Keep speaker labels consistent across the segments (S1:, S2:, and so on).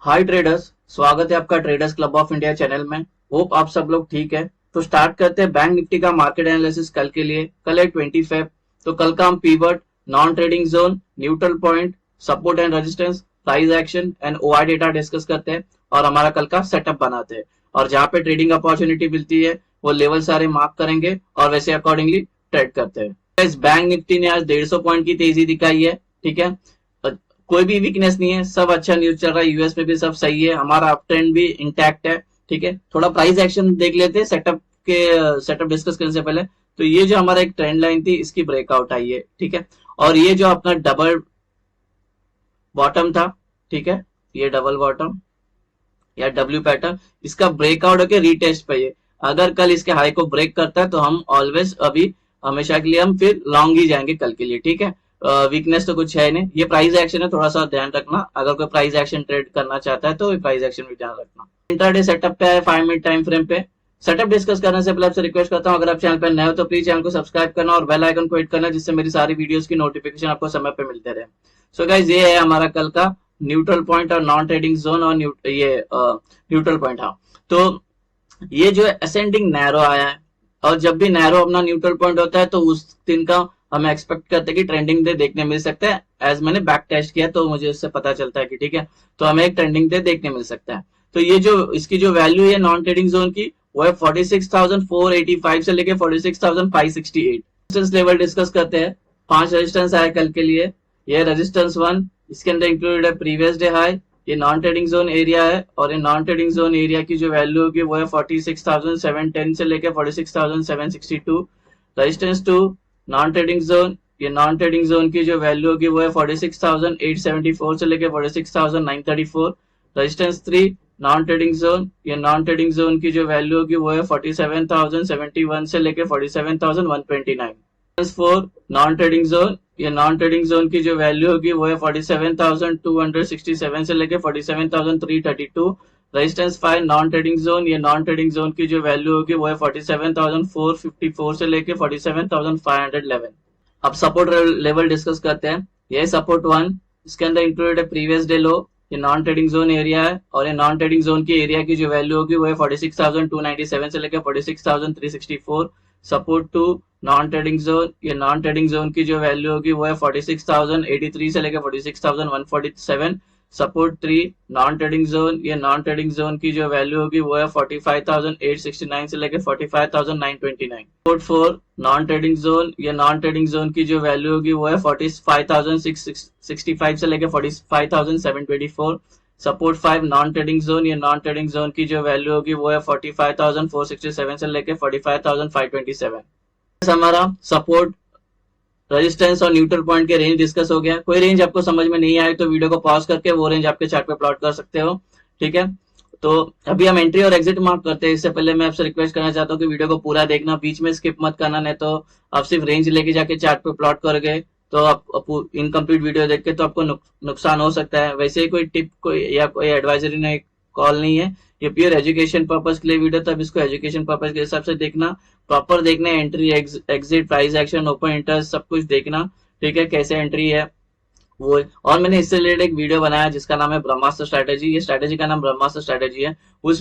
S1: हाय traders, स्वागत है आपका traders club of India channel में। होप आप सब लोग ठीक है। तो स्टार्ट करते हैं बैंक निफ्टी का मार्केट एनालिसिस कल के लिए। कल है 20 फेब। तो कल का हम pivot, non trading zone, neutral point, support and resistance, price action and OI data discuss करते हैं और हमारा कल का सेटअप बनाते हैं। और जहां पे ट्रेडिंग अपॉर्चुनिटी मिलती है वो लेवल सारे मार्क करेंगे और वैसे अकॉर्डिंगली ट्रेड करते हैं। इस बैंक निफ्टी ने आज 150 पॉइंट की तेजी दिखाई है। ठीक है, कोई भी वीकनेस नहीं है, सब अच्छा न्यूज चल रहा है। यूएस में भी सब सही है, हमारा अप ट्रेंड भी इंटैक्ट है। ठीक है, थोड़ा प्राइस एक्शन देख लेते हैं सेटअप डिस्कस करने से पहले। तो ये जो हमारा एक ट्रेंड लाइन थी इसकी ब्रेकआउट आई है। ठीक है, और ये जो अपना डबल बॉटम था, ठीक है, ये डबल बॉटम या डब्ल्यू पैटर्न, इसका ब्रेकआउट होकर रीटेस्ट पे है। अगर कल इसके हाई को ब्रेक करता है तो हम ऑलवेज अभी हमेशा के लिए हम फिर लॉन्ग ही जाएंगे कल के लिए। ठीक है, वीकनेस तो कुछ है नहीं। ये प्राइस एक्शन है, थोड़ा सा ध्यान रखना। अगर कोई प्राइस एक्शन ट्रेड करना चाहता है तो प्राइस एक्शन भी ध्यान रखना। इंट्राडे सेटअप पे है 5 मिनट टाइम फ्रेम पे। सेटअप डिस्कस करने से पहले आपसे रिक्वेस्ट करता हूं, अगर आप चैनल पर नए हो तो प्लीज चैनल को सब्सक्राइब करना और बेल आइकन को हिट करना, जिससे मेरी सारी वीडियोस की नोटिफिकेशन आपको समय पे मिलते रहे। सो गाइज, ये है हमारा कल का न्यूट्रल पॉइंट और नॉन ट्रेडिंग जोन और ये न्यूट्रल पॉइंट। हाँ, तो ये जो है असेंडिंग नैरो आया है, और जब भी नैरो अपना न्यूट्रल पॉइंट होता है तो उस दिन का हम एक्सपेक्ट करते हैं कि ट्रेंडिंग डे देखने मिल सकता है। एज मैंने बैक टेस्ट किया तो मुझे इससे पता चलता है कि ठीक है, तो हमें एक ट्रेंडिंग डे देखने मिल सकता है। तो ये जो इसकी जो वैल्यू है नॉन ट्रेडिंग जोन की, वो है 46,485 से लेके 46,568। रेजिस्टेंस लेवल डिस्कस करते हैं। 5 रेजिस्टेंस आया कल के लिए। ये रेजिस्टेंस 1, इसके अंदर इंक्लूडेड है प्रीवियस डे हाई। ये नॉन ट्रेडिंग जोन एरिया है, और ये नॉन ट्रेडिंग जोन एरिया की जो वैल्यू होगी वो है 46,710 से लेके 46,762। रेजिस्टेंस 2, नॉन ट्रेडिंग जोन, ये नॉन ट्रेडिंग जोन की जो वैल्यू होगी वो है 46,874 से लेके 46,934। रेजिस्टेंस 3, नॉन ट्रेडिंग जोन, ये नॉन ट्रेडिंग जोन की जो वैल्यू होगी वो है 47,071 से लेके 47,129। 4, नॉन ट्रेडिंग जोन, ये नॉन ट्रेडिंग जोन की जो वैल्यू होगी वो है 47,267 से लेके 47,332। रेजिस्टेंस 5, नॉन ट्रेडिंग जोन, ये नॉन ट्रेडिंग जोन की जो वैल्यू होगी वो है 47,454 से लेके 47,511। अब सपोर्ट लेवल डिस्कस करते हैं। ये सपोर्ट 1, इसके अंदर इंक्लूडेड है प्रीवियस डे लो। ये नॉन ट्रेडिंग जोन एरिया है, और ये नॉन ट्रेडिंग जोन की एरिया की जो वैल्यू होगी वो है 46,297 से लेकर 46,364। सपोर्ट 2, नॉन ट्रेडिंग जोन, ये नॉन ट्रेडिंग जोन की जो वैल्यू होगी वो है 46,083 से लेकर 46,147। सपोर्ट 3, नॉन ट्रेडिंग जोन, ये नॉन ट्रेडिंग जोन की जो वैल्यू होगी वो है 45,869 से लेकर 45,929। सपोर्ट 4, नॉन ट्रेडिंग जोन, ये नॉन ट्रेडिंग जोन की जो वैल्यू होगी वो है 45,665 से लेकर 45,724। सपोर्ट 5, नॉन ट्रेडिंग जोन, ये नॉन ट्रेडिंग जोन की जो वैल्यू होगी वो है 45,467 से लेकर 45,527। हमारा सपोर्ट, रेजिस्टेंस और न्यूट्रल पॉइंट के रेंज डिस्कस हो गया। कोई रेंज आपको समझ में नहीं आए तो वीडियो को पॉज करके वो रेंज आपके चार्ट पे प्लॉट कर सकते हो। ठीक है, तो अभी हम एंट्री और एग्जिट मार्क करते हैं। इससे पहले मैं आपसे रिक्वेस्ट करना चाहता हूँ कि वीडियो को पूरा देखना, बीच में स्किप मत करना, नहीं तो आप सिर्फ रेंज लेके जाके चार्ट पे प्लॉट कर गए तो आप इनकम्प्लीट वीडियो देख के तो आपको नुकसान हो सकता है। वैसे ही कोई टिप कोई या कोई एडवाइजरी नहीं, कॉल नहीं है, ये प्योर एजुकेशन पर्पज के लिए वीडियो, तब इसको एजुकेशन पर्पज के हिसाब से देखना। प्रॉपर देखना, entry exit price action open interest सब कुछ देखना। ठीक है, कैसे एंट्री है वो। और मैंने इससे रिलेटेड एक वीडियो बनाया जिसका नाम है ब्रह्मास्त्र स्ट्रेटेजी। ये स्ट्रेटेजी का नाम ब्रह्मास्त्र स्ट्रेटेजी है। वो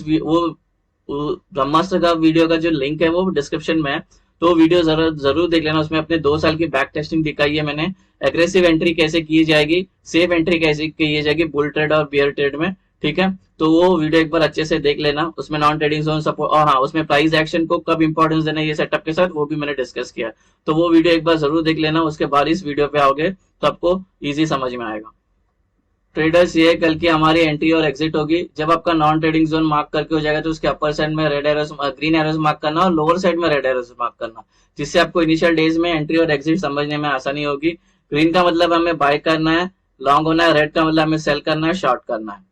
S1: ब्रह्मास्त्र का वीडियो का जो लिंक है वो डिस्क्रिप्शन में है, तो वीडियो जरूर देख लेना। उसमें अपने 2 साल की बैक टेस्टिंग दिखाई है मैंने। एग्रेसिव एंट्री कैसे की जाएगी, सेफ एंट्री कैसे की जाएगी बुल ट्रेड और बियर ट्रेड में। ठीक है, तो वो वीडियो एक बार अच्छे से देख लेना। उसमें नॉन ट्रेडिंग जोन सपोर्ट, और हाँ, उसमें प्राइस एक्शन को कब इंपॉर्टेंस देना है ये सेटअप के साथ वो भी मैंने डिस्कस किया। तो वो वीडियो एक बार जरूर देख लेना। उसके बाद इस वीडियो पे आओगे तो आपको इजी समझ में आएगा। ट्रेडर्स, ये कल की हमारी एंट्री और एग्जिट होगी। जब आपका नॉन ट्रेडिंग जोन मार्क करके हो जाएगा तो उसके अपर साइड में red arrows, green arrows mark करना, और लोअर साइड में रेड एरोस मार्क करना, जिससे आपको इनिशियल डेज में एंट्री और एग्जिट समझने में आसानी होगी। ग्रीन का मतलब हमें बाय करना है, लॉन्ग होना है। रेड का मतलब हमें सेल करना है, शॉर्ट करना है।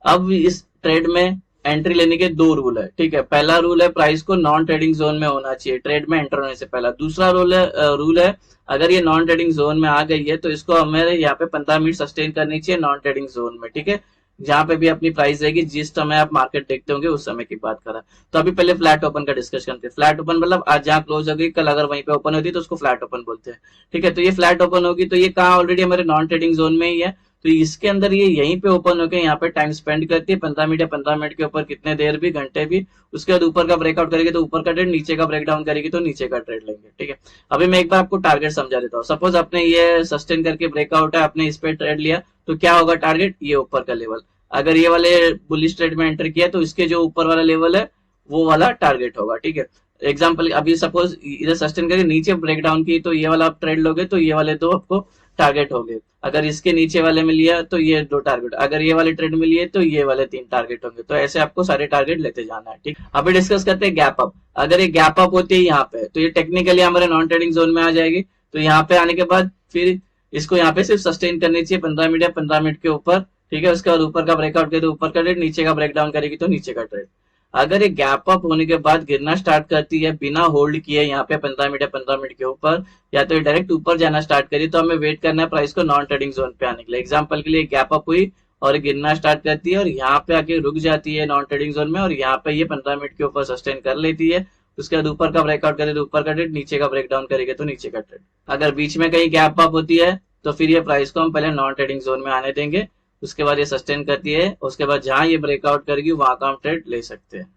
S1: अब इस ट्रेड में एंट्री लेने के 2 रूल है। ठीक है, पहला रूल है प्राइस को नॉन ट्रेडिंग जोन में होना चाहिए ट्रेड में एंटर होने से पहला। दूसरा रूल है अगर ये नॉन ट्रेडिंग जोन में आ गई है तो इसको हमें यहाँ पे 15 मिनट सस्टेन करनी चाहिए नॉन ट्रेडिंग जोन में। ठीक है, जहां पे भी अपनी प्राइस रहेगी, जिस समय आप मार्केट देखते होंगे उस समय की बात करा। तो अभी पहले फ्लैट ओपन का डिस्कस करते हैं। फ्लैट ओपन मतलब आज जहां क्लोज होगी, कल अगर वहीं पे ओपन होती है तो उसको फ्लैट ओपन बोलते हैं। ठीक है, तो ये फ्लैट ओपन होगी तो ये कहा ऑलरेडी हमारे नॉन ट्रेडिंग जोन में ही है। तो इसके अंदर ये यहीं पे ओपन होकर यहाँ पे टाइम स्पेंड करती है 15 मिनट या 15 मिनट के ऊपर कितने देर भी, घंटे भी। उसके बाद ऊपर का ब्रेकआउट करेगी तो ऊपर का ट्रेड, नीचे का ब्रेकडाउन करेगी तो नीचे का ट्रेड लेंगे, ठीक है। अभी मैं एक बार आपको टारगेट समझा देता हूँ। सपोज आपने ये सस्टेन करके ब्रेकआउट है, आपने इस पे ट्रेड लिया, तो क्या होगा टारगेट, ये ऊपर का लेवल। अगर ये वाले बुलिश ट्रेड में एंटर किया तो इसके जो ऊपर वाला लेवल है वो वाला टारगेट होगा, ठीक है। एग्जाम्पल अभी सपोज इधर सस्टेन करके नीचे ब्रेकडाउन की तो ये वाला आप ट्रेड लोगे तो ये वाले दो आपको टारगेट होंगे। अगर इसके नीचे वाले में लिया तो ये दो टारगेट, अगर ये वाले ट्रेड में लिए तो ये वाले 3 टारगेट होंगे। तो ऐसे आपको सारे टारगेट लेते जाना है, ठीक। अभी डिस्कस करते हैं गैप अप। अगर ये गैप अप होती है यहाँ पे तो ये टेक्निकली हमारे नॉन ट्रेडिंग जोन में आ जाएगी। तो यहाँ पे आने के बाद फिर इसको यहाँ पे सिर्फ सस्टेन करनी चाहिए 15 मिनट या 15 मिनट के ऊपर, ठीक है। उसके बाद ऊपर का ब्रेकआउट करे तो ऊपर का ट्रेड, नीचे का ब्रेकडाउन करेगी तो नीचे का ट्रेड। अगर ये गैप अप होने के बाद गिरना स्टार्ट करती है बिना होल्ड किए यहाँ पे 15 मिनट या 15 मिनट के ऊपर, या तो डायरेक्ट ऊपर जाना स्टार्ट करी, तो हमें वेट करना है प्राइस को नॉन ट्रेडिंग जोन पे आने के लिए। एग्जांपल के लिए गैप अप हुई और गिरना स्टार्ट करती है और यहाँ पे आके रुक जाती है नॉन ट्रेडिंग जोन में, और यहाँ पे ये 15 मिनट के ऊपर सस्टेन कर लेती है। उसके बाद ऊपर का ब्रेकआउट करे तो ऊपर का ट्रेड, नीचे का ब्रेकडाउन करेगा तो नीचे का ट्रेड। अगर बीच में कहीं गैप अप होती है तो फिर ये प्राइस को हम पहले नॉन ट्रेडिंग जोन में आने देंगे, उसके बाद ये सस्टेन करती है, उसके बाद जहां ये ब्रेकआउट करेगी वहां का हम ट्रेड ले सकते हैं।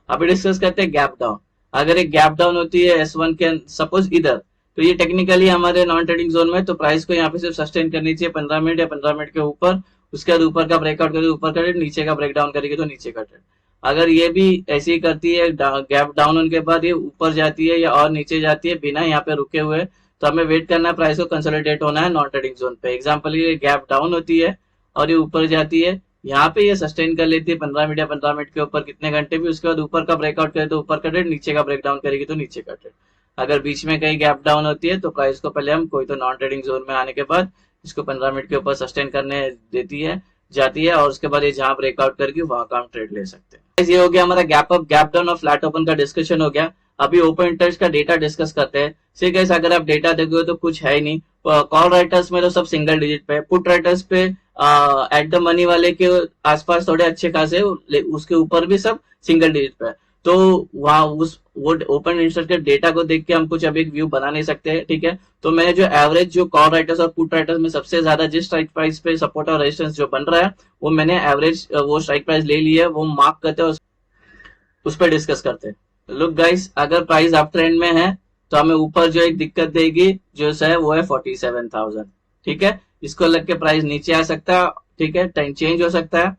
S1: अभी डिस्कस करते हैं गैप डाउन। अगर एक गैप डाउन होती है S1 के सपोज इधर, तो ये टेक्निकली हमारे नॉन ट्रेडिंग जोन में, तो प्राइस को यहाँ पे सिर्फ सस्टेन करनी चाहिए 15 मिनट या 15 मिनट के ऊपर। उसके बाद ऊपर का ब्रेकआउट करेगी ऊपर का ट्रेड, नीचे का ब्रेकडाउन करेगी तो नीचे का ट्रेड। अगर ये भी ऐसे ही करती है, गैप डाउन होने के बाद ये ऊपर जाती है या और नीचे जाती है बिना यहाँ पे रुके हुए, तो हमें वेट करना है प्राइस को कंसोलिडेट होना है नॉन ट्रेडिंग जोन पे। एग्जाम्पल ये गैप डाउन होती है और ये ऊपर जाती है, यहाँ पे ये सस्टेन कर लेती है 15 मिनट या 15 मिनट के ऊपर कितने घंटे भी। उसके बाद ऊपर का ब्रेकआउट करे तो ऊपर का ट्रेड, नीचे का ब्रेकडाउन करेगी तो नीचे का ट्रेड। अगर बीच में कहीं गैप डाउन होती है तो प्राइस को पहले हम कोई तो नॉन ट्रेडिंग जोन में आने के बाद इसको 15 मिनट के ऊपर सस्टेन करने देती है, जाती है, और उसके बाद ये जहां ब्रेकआउट करेगी वहां का हम ट्रेड ले सकते हैं। ये हो गया हमारा गैप अप, गैप डाउन और फ्लैट ओपन का डिस्कशन हो गया। अभी ओपन इंटरेस्ट का डेटा डिस्कस करते हैं। सी गाइस, अगर आप डेटा देखोगे तो कुछ है ही नहीं। कॉल राइटर्स में तो सब सिंगल डिजिट पे, पुट राइटर्स पे एट द मनी वाले के आसपास थोड़े अच्छे खासे, उसके ऊपर भी सब सिंगल डिजिट पे। तो वहां वो ओपन इंटरेस्ट के डेटा को देख के हम कुछ अभी एक व्यू बना नहीं सकते, ठीक है। तो मैंने जो एवरेज जो कॉल राइटर्स और पुट राइटर्स में सबसे ज्यादा जिस स्ट्राइक प्राइस पे सपोर्ट और रेजिस्टेंस जो बन रहा है, वो मैंने एवरेज वो स्ट्राइक प्राइस ले ली है, वो मार्क करते हैं, उस पर डिस्कस करते हैं। लुक गाइस, अगर प्राइस अप ट्रेंड में है तो हमें ऊपर जो एक दिक्कत देगी जो है वो है 47,000, ठीक है। इसको लग के प्राइस नीचे आ सकता है, ठीक है, टाइम चेंज हो सकता है।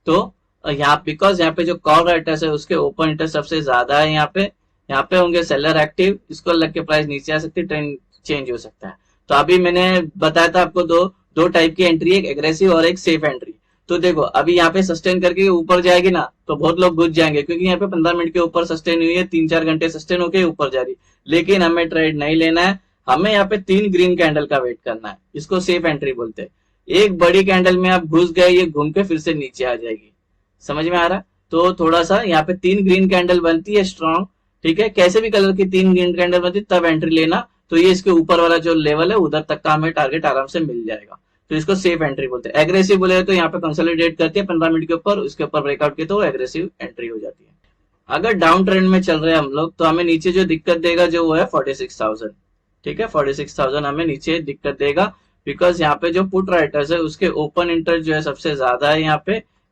S1: तो यहाँ बिकॉज यहाँ पे जो कॉल राइटर्स है उसके ओपन इंटरेस्ट सबसे ज्यादा है, यहाँ पे होंगे सेलर एक्टिव, इसको लग के प्राइस नीचे आ सकती है, ट्रेंड चेंज हो सकता है। तो अभी मैंने बताया था आपको दो टाइप की एंट्री, एक एग्रेसिव और एक सेफ एंट्री। तो देखो अभी यहाँ पे सस्टेन करके ऊपर जाएगी ना तो बहुत लोग घुस जाएंगे, क्योंकि यहाँ पे 15 मिनट के ऊपर सस्टेन हुई है, 3-4 घंटे सस्टेन होके ऊपर जा रही। लेकिन हमें ट्रेड नहीं लेना है, हमें यहाँ पे 3 ग्रीन कैंडल का वेट करना है, इसको सेफ एंट्री बोलते हैं। एक बड़ी कैंडल में आप घुस गए, ये घूम के फिर से नीचे आ जाएगी, समझ में आ रहा। तो थोड़ा सा यहाँ पे 3 ग्रीन कैंडल बनती है स्ट्रॉन्ग, ठीक है, कैसे भी कलर की 3 ग्रीन कैंडल बनती है तब एंट्री लेना। तो ये इसके ऊपर वाला जो लेवल है उधर तक का हमें टारगेट आराम से मिल जाएगा। तो इसको सेफ एंट्री बोलते हैं। एग्रेसिव बोले तो यहाँ पे कंसोलिडेट करती है 15 मिनट के ऊपर, उसके ऊपर ब्रेकआउट की तो एग्रेसिव एंट्री हो जाती है। अगर डाउन ट्रेंड में चल रहे हैं हम लोग तो हमें नीचे जो दिक्कत देगा जो वो है 46,000, ठीक है, 46,000 हमें नीचे दिक्कत देगा। बिकॉज यहाँ पे जो पुट राइटर्स है उसके ओपन इंटरेस्ट जो है सबसे ज्यादा है,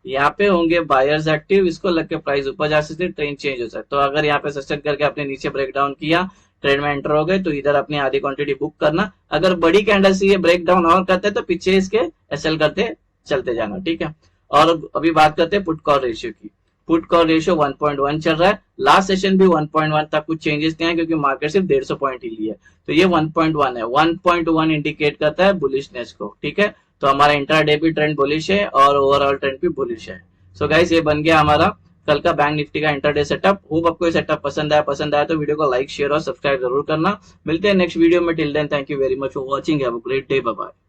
S1: यहाँ पे होंगे बायर्स एक्टिव, इसको लग के प्राइस ऊपर जा सकती है, ट्रेंड चेंज हो सकता है। तो अगर यहाँ पे सस्टेन करके आपने नीचे ब्रेकडाउन किया, ट्रेड में एंटर हो गए, तो इधर अपनी आधी क्वांटिटी बुक करना। अगर बड़ी कैंडल से ये ब्रेक डाउन और करते हैं तो पीछे इसके एसएल करते चलते जाना, ठीक है। और अभी बात करते हैं पुट कॉल रेशियो की। पुट कॉल रेशियो 1.1 चल रहा है, लास्ट सेशन भी 1.1 था, कुछ चेंजेस नहीं है क्योंकि मार्केट सिर्फ 150 पॉइंट ही लिया है। तो ये 1.1 है, 1.1 इंडिकेट करता है बुलिशनेस को, ठीक है। तो हमारा इंट्राडे भी ट्रेंड बुलिश है और ओवरऑल ट्रेंड भी बुलिश है। सो गाइस, ये बन गया हमारा कल का बैंक निफ्टी का इंटरडे सेटअप। होप आपको ये सेटअप पसंद आया तो वीडियो को लाइक शेयर और सब्सक्राइब जरूर करना। मिलते हैं नेक्स्ट वीडियो में, till then thank you very much for watching, have a great day, bye bye.